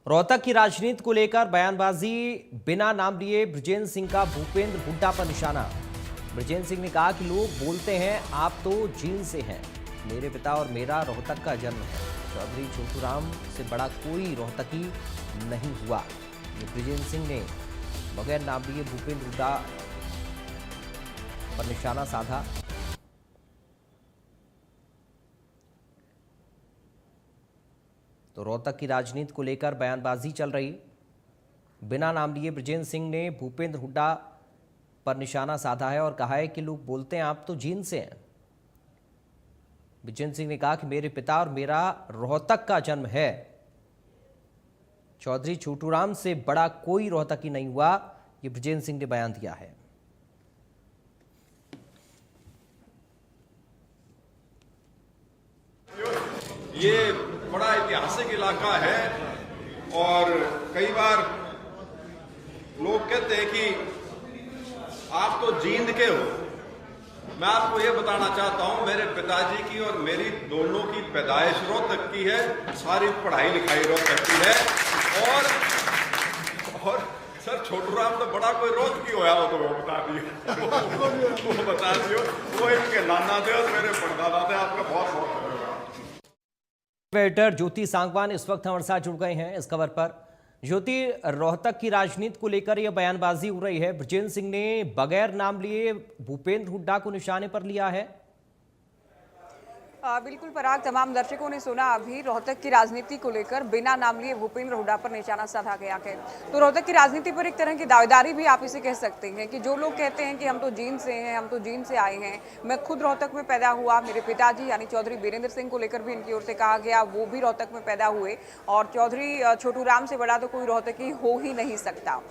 रोहतक की राजनीति को लेकर बयानबाजी, बिना नाम लिए बृजेंद्र सिंह का भूपेंद्र हुड्डा पर निशाना। बृजेंद्र सिंह ने कहा कि लोग बोलते हैं आप तो जींद से हैं, मेरे पिता और मेरा रोहतक का जन्म है। चौधरी छोटूराम से बड़ा कोई रोहतकी नहीं हुआ। ये बृजेंद्र सिंह ने बगैर नाम लिए भूपेंद्र हुड्डा पर निशाना साधा। तो रोहतक की राजनीति को लेकर बयानबाजी चल रही। बिना नाम लिए बृजेंद्र सिंह ने भूपेंद्र हुड्डा पर निशाना साधा है और कहा है कि लोग बोलते हैं आप तो जींद से हैं। बृजेंद्र सिंह ने कहा कि मेरे पिता और मेरा रोहतक का जन्म है। चौधरी छोटूराम से बड़ा कोई रोहतकी नहीं हुआ, ये बृजेंद्र सिंह ने बयान दिया है। ये बड़ा ऐतिहासिक इलाका है और कई बार लोग कहते हैं कि आप तो जींद के हो। मैं आपको ये बताना चाहता हूं, मेरे पिताजी की और मेरी दोनों की पैदाइश रोहतक की है, सारी पढ़ाई लिखाई रोहतक की है। और सर छोटूराम तो बड़ा कोई रोहतकी होया हो तो वो बता दियो वो बता दियो, वो इनके नाना थे और मेरे परदादा थे। आपका बहुत बहुत एडिटर ज्योति सांगवान इस वक्त हमारे साथ जुड़ गए हैं इस खबर पर। ज्योति, रोहतक की राजनीति को लेकर यह बयानबाजी हो रही है। बृजेंद्र सिंह ने बगैर नाम लिए भूपेंद्र हुड्डा को निशाने पर लिया है। बिल्कुल पराग, तमाम दर्शकों ने सुना अभी रोहतक की राजनीति को लेकर बिना नाम लिए भूपेंद्र हुड्डा पर निशाना साधा गया है। तो रोहतक की राजनीति पर एक तरह की दावेदारी भी आप इसे कह सकते हैं कि जो लोग कहते हैं कि हम तो जींद से हैं, हम तो जींद से आए हैं। मैं खुद रोहतक में पैदा हुआ, मेरे पिताजी यानी चौधरी बीरेंद्र सिंह को लेकर भी इनकी ओर से कहा गया, वो भी रोहतक में पैदा हुए और चौधरी छोटूराम से बड़ा तो कोई रोहतकी हो ही नहीं सकता।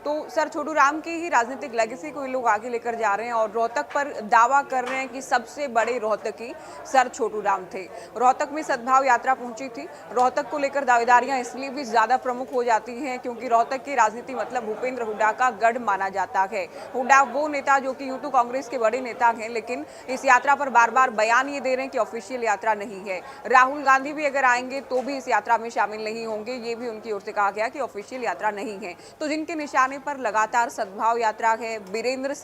तो सर छोटूराम की ही राजनीतिक लेगेसी को ये लोग आगे लेकर जा रहे हैं और रोहतक पर दावा कर रहे हैं कि सबसे बड़े रोहतकी सर छोटूराम थे। रोहतक में सद्भाव यात्रा पहुंची थी। रोहतक को लेकर दावेदारियां इसलिए भी ज्यादा प्रमुख हो जाती हैं क्योंकि रोहतक की राजनीति मतलब भूपेंद्र हुड्डा का गढ़ माना जाता है। हुड्डा वो नेता जो कि यूं तो कांग्रेस के बड़े नेता हैं, लेकिन इस यात्रा पर बार बार बयान ये दे रहे हैं कि ऑफिशियल यात्रा नहीं है। राहुल गांधी भी अगर आएंगे तो भी इस यात्रा में शामिल नहीं होंगे, ये भी उनकी ओर से कहा गया कि ऑफिशियल यात्रा नहीं है। तो जिनके निशाने पर लगातार सद्भाव यात्रा है, बृजेंद्र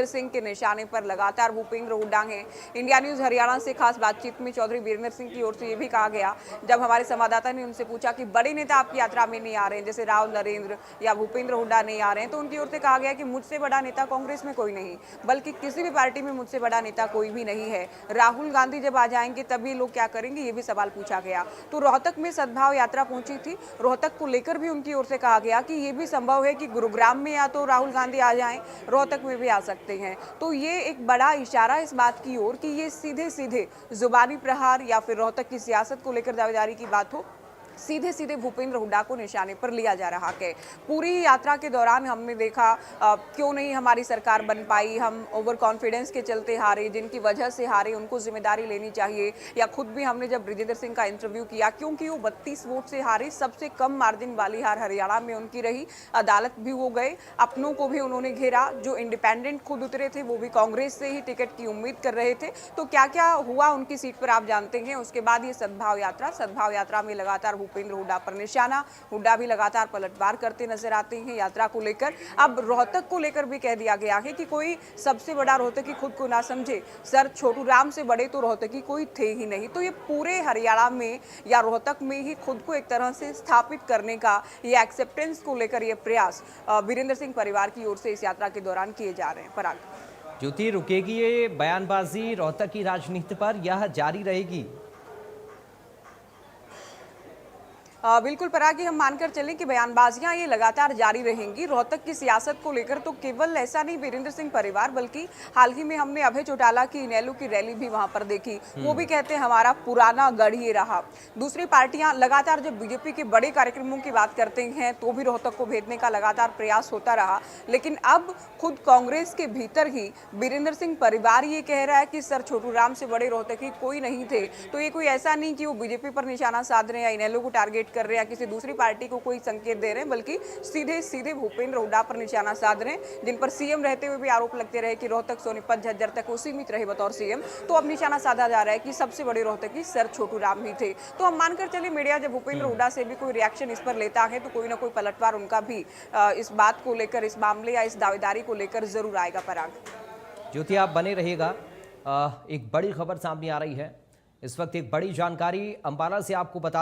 सिंह के निशाने पर लगातार भूपेंद्र हुड्डा हैं। इंडिया न्यूज हरियाणा से खास बातचीत में चौधरी बीरेंद्र सिंह की ओर से यह भी कहा गया, जब हमारे संवाददाता ने उनसे पूछा कि बड़े नेता आपकी यात्रा में नहीं आ रहे हैं, जैसे राव नरेंद्र या भूपेंद्र हुड्डा नहीं आ रहे हैं, तो उनकी ओर से कहा गया कि मुझसे बड़ा नेता कांग्रेस में कोई नहीं, बल्कि किसी भी पार्टी में मुझसे बड़ा नेता कोई भी नहीं है। राहुल गांधी जब आ जाएंगे तभी लोग क्या करेंगे, ये भी सवाल पूछा गया। तो रोहतक में सद्भाव यात्रा पहुंची थी। रोहतक को लेकर भी उनकी ओर से कहा गया कि यह भी संभव है कि गुरुग्राम में या तो राहुल गांधी आ जाएं, रोहतक में भी आ सकते हैं। तो ये एक बड़ा इशारा इस बात की ओर कि ये सीधे सीधे जुबानी प्रहार या फिर रोहतक की सियासत को लेकर दावेदारी की बात हो, सीधे सीधे भूपेंद्र हुड्डा को निशाने पर लिया जा रहा है। पूरी यात्रा के दौरान हमने देखा क्यों नहीं हमारी सरकार बन पाई, हम ओवर कॉन्फिडेंस के चलते हारे, जिनकी वजह से हारे उनको जिम्मेदारी लेनी चाहिए। या खुद भी हमने जब बृजेंद्र सिंह का इंटरव्यू किया, क्योंकि वो 32 वोट से हारे, सबसे कम मार्जिन वाली हार हरियाणा में उनकी रही। अदालत भी वो गए, अपनों को भी उन्होंने घेरा, जो इंडिपेंडेंट खुद उतरे थे वो भी कांग्रेस से ही टिकट की उम्मीद कर रहे थे। तो क्या क्या हुआ उनकी सीट पर आप जानते हैं। उसके बाद ये सद्भाव यात्रा में लगातार भूपेंद्र हुड्डा पर निशाना, हुड्डा भी लगातार पलटवार करते नजर आते हैं यात्रा को लेकर। अब रोहतक को लेकर भी कह दिया गया है कि कोई सबसे बड़ा रोहतकी खुद को ना समझे, सर छोटूराम से बड़े तो रोहतकी कोई थे ही नहीं। तो ये पूरे हरियाणा में या रोहतक में ही खुद को एक तरह से स्थापित करने का, ये एक्सेप्टेंस को लेकर ये प्रयास बीरेंद्र सिंह परिवार की ओर से इस यात्रा के दौरान किए जा रहे हैं। पराग, ज्योति, रुकेगी ये बयानबाजी रोहतक की राजनीति पर, यह जारी रहेगी? बिल्कुल पराग, हम मानकर चलें कि बयानबाजियां ये लगातार जारी रहेंगी। रोहतक की सियासत को लेकर तो केवल ऐसा नहीं बीरेंद्र सिंह परिवार, बल्कि हाल ही में हमने अभय चौटाला की इनेलो की रैली भी वहां पर देखी। वो भी कहते हैं हमारा पुराना गढ़ ये रहा। दूसरी पार्टियां लगातार जब बीजेपी के बड़े कार्यक्रमों की बात करते हैं तो भी रोहतक को भेजने का लगातार प्रयास होता रहा, लेकिन अब खुद कांग्रेस के भीतर ही बीरेंद्र सिंह परिवार ये कह रहा है कि सर छोटूराम से बड़े रोहतकी कोई नहीं थे। तो ये कोई ऐसा नहीं कि वो बीजेपी पर निशाना साध रहे हैं या इनेलो को टारगेट कर रहे हैं या किसी दूसरी पार्टी को कोई संकेत दे रहे हैं, बल्कि सीधे सीधे भूपेंद्र हुड्डा पर निशाना साध रहे हैं, जिन पर सीएम रहते हुए भी आरोप लगते रहे कि रोहतक, सोनीपत, झज्जर तक वो सीमित रहे बतौर सीएम। तो अब निशाना साधा जा रहा है कि सबसे बड़े रोहतकी सर छोटू राम ही थे। तो हम मानकर चले मीडिया जब भूपेंद्र हुड्डा से भी कोई रिएक्शन इस पर लेता है तो कोई ना कोई पलटवार उनका भी इस बात को लेकर, इस मामले या इस दावेदारी को लेकर जरूर आएगा। पराग, ज्योति आप बने रहिएगा। एक बड़ी खबर सामने आ रही है इस वक्त, एक बड़ी जानकारी अंबाला से आपको बता